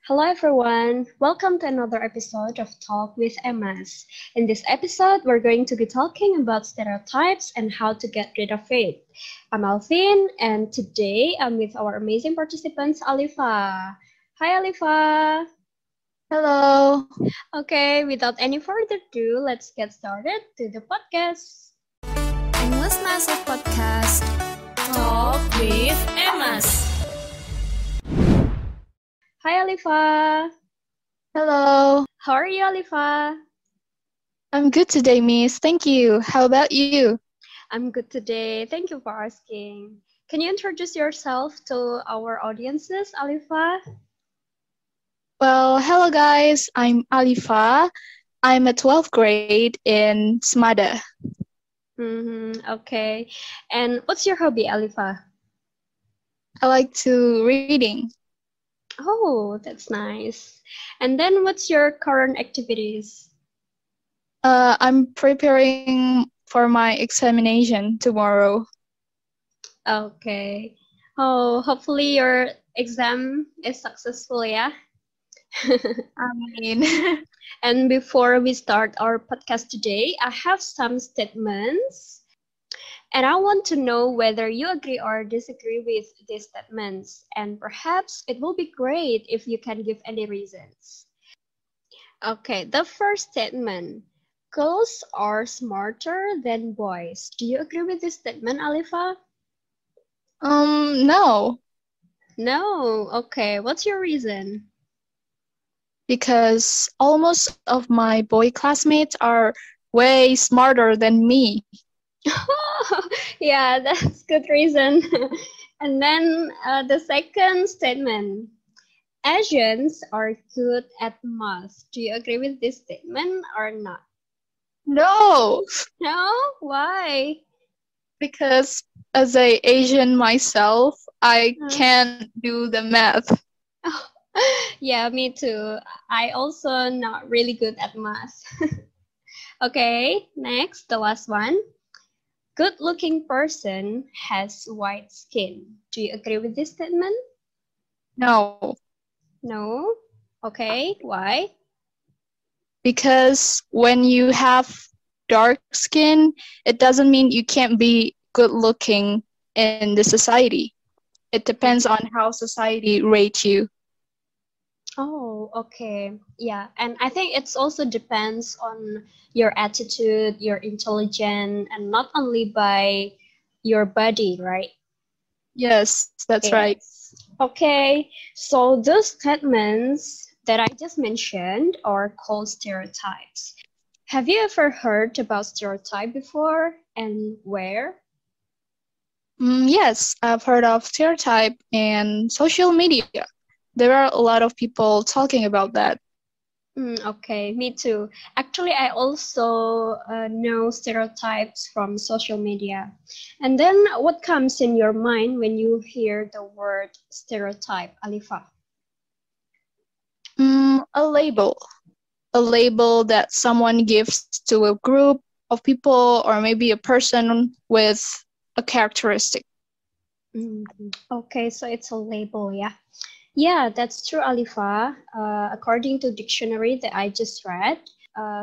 Hello everyone, welcome to another episode of Talk with EMAS. In this episode, we're going to be talking about stereotypes and how to get rid of it. I'm Alfin, and today I'm with our amazing participants, Alifa. Hi Alifa! Hello. Okay, without any further ado, let's get started to the podcast. English Massive Podcast Talk with EMAS. Hi Alifa! Hello. How are you Alifa? I'm good today, Miss. Thank you. How about you? I'm good today, thank you for asking. Can you introduce yourself to our audiences, Alifa? Well, hello guys. I'm Alifa. I'm a 12th grade in Smada. Okay. And what's your hobby, Alifa? I like to reading. Oh, that's nice. And then what's your current activities? I'm preparing for my examination tomorrow. Okay. Oh, hopefully your exam is successful, yeah? I mean, And before we start our podcast today, I have some statements. And I want to know whether you agree or disagree with these statements. And perhaps it will be great if you can give any reasons. Okay, the first statement. Girls are smarter than boys. Do you agree with this statement, Alifa? no, No. Okay, what's your reason? because almost of my boy classmates are way smarter than me. Yeah, that's good reason. And then the second statement. Asians are good at math. Do you agree with this statement or not? No, No? Why? because as a Asian myself, I can't do the math. Yeah, me too. I also not really good at math. Okay, next, the last one. Good-looking person has white skin. Do you agree with this statement? No, No? Okay, why? because when you have dark skin, it doesn't mean you can't be good looking in the society. It depends on how society rates you. Oh, okay. Yeah, and I think it's also depends on your attitude, your intelligence, and not only by your body, right? Yes, that's right. Yes. Okay, so those statements that I just mentioned are called stereotypes. Have you ever heard about stereotype before and where? Yes, I've heard of stereotype and social media. There are a lot of people talking about that. Okay, me too. Actually, I also know stereotypes from social media. And then what comes in your mind when you hear the word stereotype, Alifa? A label. A label that someone gives to a group of people or maybe a person with a characteristic. Okay, so it's a label, yeah. Yeah, that's true, Alifa. According to dictionary that I just read,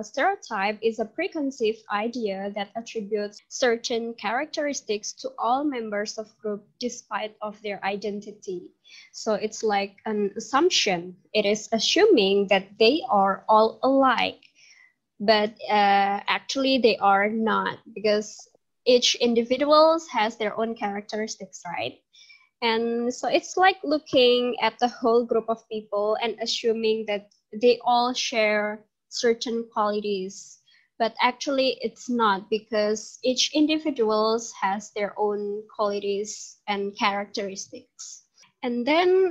stereotype is a preconceived idea that attributes certain characteristics to all members of group despite of their identity. So it's like an assumption. It is assuming that they are all alike, but actually they are not because each individual has their own characteristics, right? And so it's like looking at the whole group of people and assuming that they all share certain qualities. But actually it's not because each individual has their own qualities and characteristics. And then,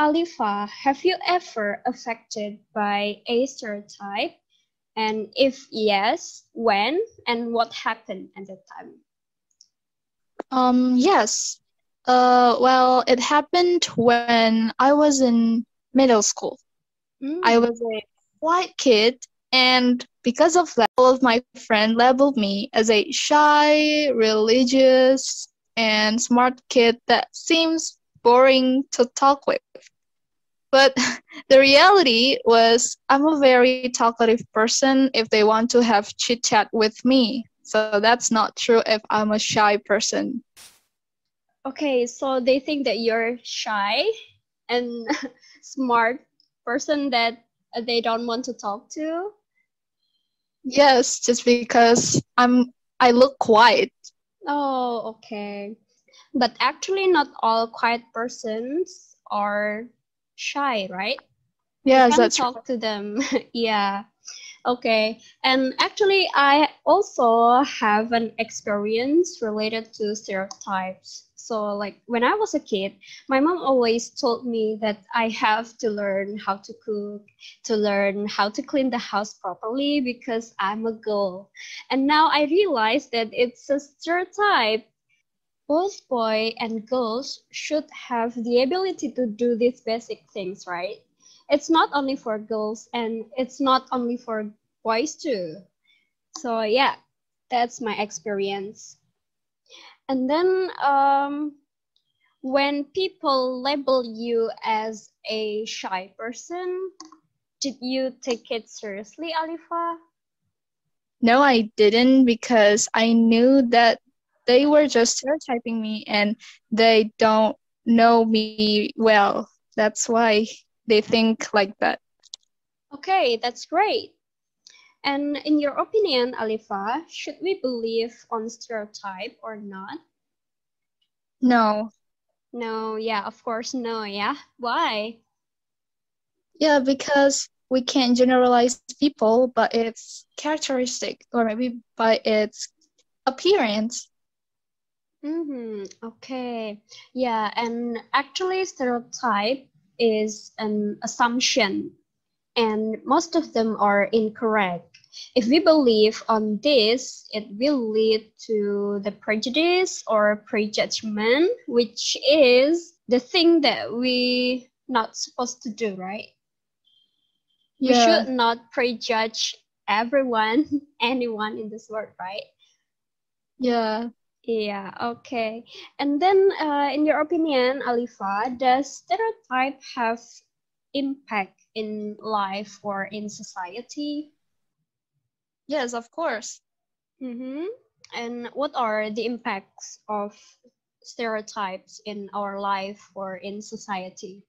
Alifa, have you ever affected by a stereotype? And if yes, when and what happened at that time? Yes. Well, it happened when I was in middle school. I was a white kid, and because of that, all of my friends labeled me as a shy, religious, and smart kid that seems boring to talk with. But the reality was I'm a very talkative person if they want to have chit chat with me. So that's not true if I'm a shy person. Okay, so they think that you're shy and smart person that they don't want to talk to. Yes, just because I look quiet. Oh, okay. But actually, not all quiet persons are shy, right? You Yes, can that's talk to them. Yeah. Okay. And actually, I also have an experience related to stereotypes. So, like when I was a kid, my mom always told me that I have to learn how to cook, to learn how to clean the house properly because I'm a girl. And now I realize that it's a stereotype. Both boys and girls should have the ability to do these basic things, right? It's not only for girls and it's not only for boys too. So yeah, that's my experience. And then when people label you as a shy person, did you take it seriously, Alifa? No, I didn't because I knew that they were just stereotyping me and they don't know me well. That's why they think like that. Okay, that's great. And in your opinion, Alifa, should we believe on stereotype or not? No. No, yeah, of course, no, yeah. Why? Yeah, because we can't generalize people by its characteristic or maybe by its appearance. Okay. Yeah, and actually stereotype is an assumption and most of them are incorrect. If we believe on this, it will lead to the prejudice or prejudgment, which is the thing that we not supposed to do, right? We Yeah. should not prejudge everyone, anyone in this world, right? Yeah. Yeah, okay. And then, in your opinion, Alifa, does stereotype have impact in life or in society? Yes, of course. And what are the impacts of stereotypes in our life or in society?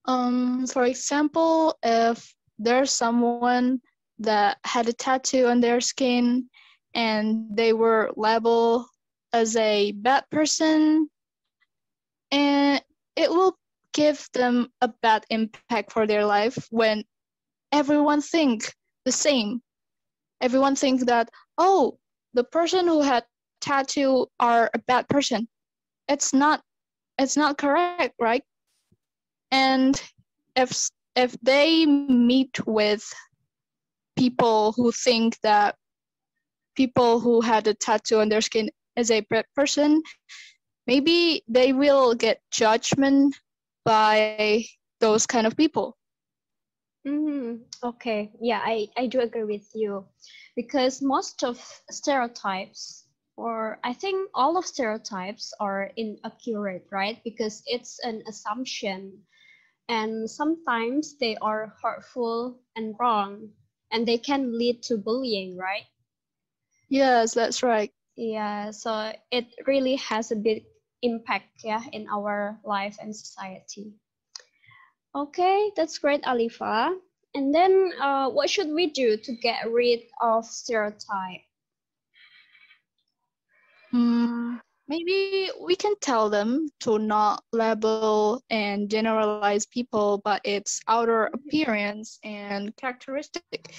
For example, if there's someone that had a tattoo on their skin and they were labeled as a bad person, and it will give them a bad impact for their life when everyone think the same. Everyone thinks that, oh, the person who had tattoo are a bad person. It's not correct, right? And if they meet with people who think that people who had a tattoo on their skin is a bad person, maybe they will get judgment by those kind of people. Okay, yeah, I do agree with you because most of stereotypes, or I think all of stereotypes, are inaccurate, right? Because it's an assumption and sometimes they are hurtful and wrong and they can lead to bullying, right? Yes, that's right. Yeah, so it really has a big impact, yeah, in our life and society. Okay, that's great, Alifa. And then what should we do to get rid of stereotype? Maybe we can tell them to not label and generalize people by its outer appearance and characteristic,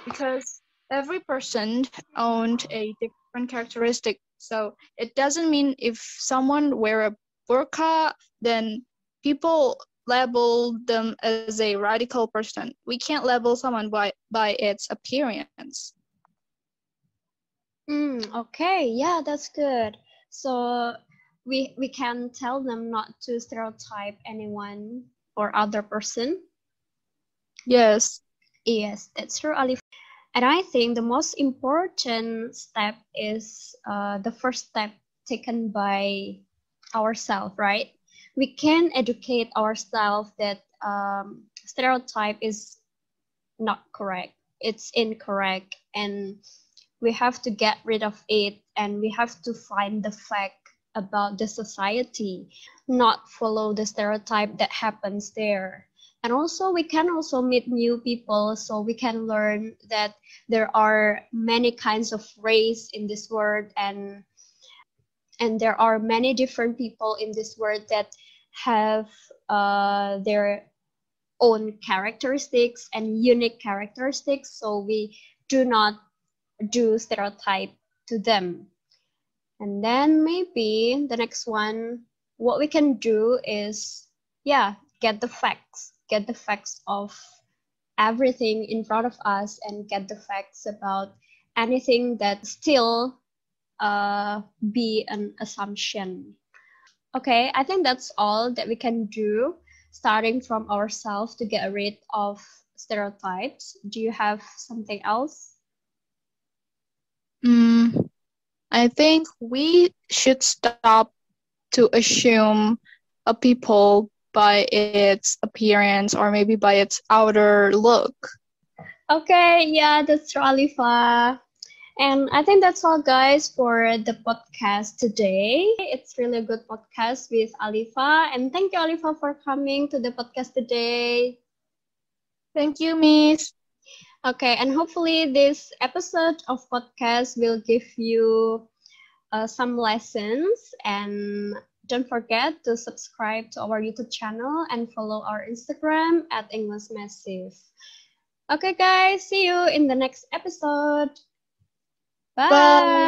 because every person owned a different characteristic. So it doesn't mean if someone wear a burqa, then people label them as a radical person. We can't label someone by its appearance. Okay, yeah, that's good. So we can tell them not to stereotype anyone or other person. Yes. Yes, that's true, Alif. And I think the most important step is the first step taken by ourselves, right? we can educate ourselves that stereotype is not correct, it's incorrect, and we have to get rid of it, and we have to find the fact about the society, not follow the stereotype that happens there. And also we can also meet new people, so we can learn that there are many kinds of race in this world, and there are many different people in this world that have their own characteristics and unique characteristics, so we do not do stereotype to them. And then maybe the next one, what we can do is, get the facts of everything in front of us, and get the facts about anything that still be an assumption. Okay, I think that's all that we can do, starting from ourselves to get rid of stereotypes. Do you have something else? I think we should stop to assume a people by its appearance or maybe by its outer look. Okay, yeah, that's true, Alifa. And I think that's all, guys, for the podcast today. It's really a good podcast with Alifa. And thank you, Alifa, for coming to the podcast today. Thank you, Miss. Okay, and hopefully this episode of podcast will give you some lessons. And don't forget to subscribe to our YouTube channel and follow our Instagram at English Massive. Okay, guys, see you in the next episode. Bye.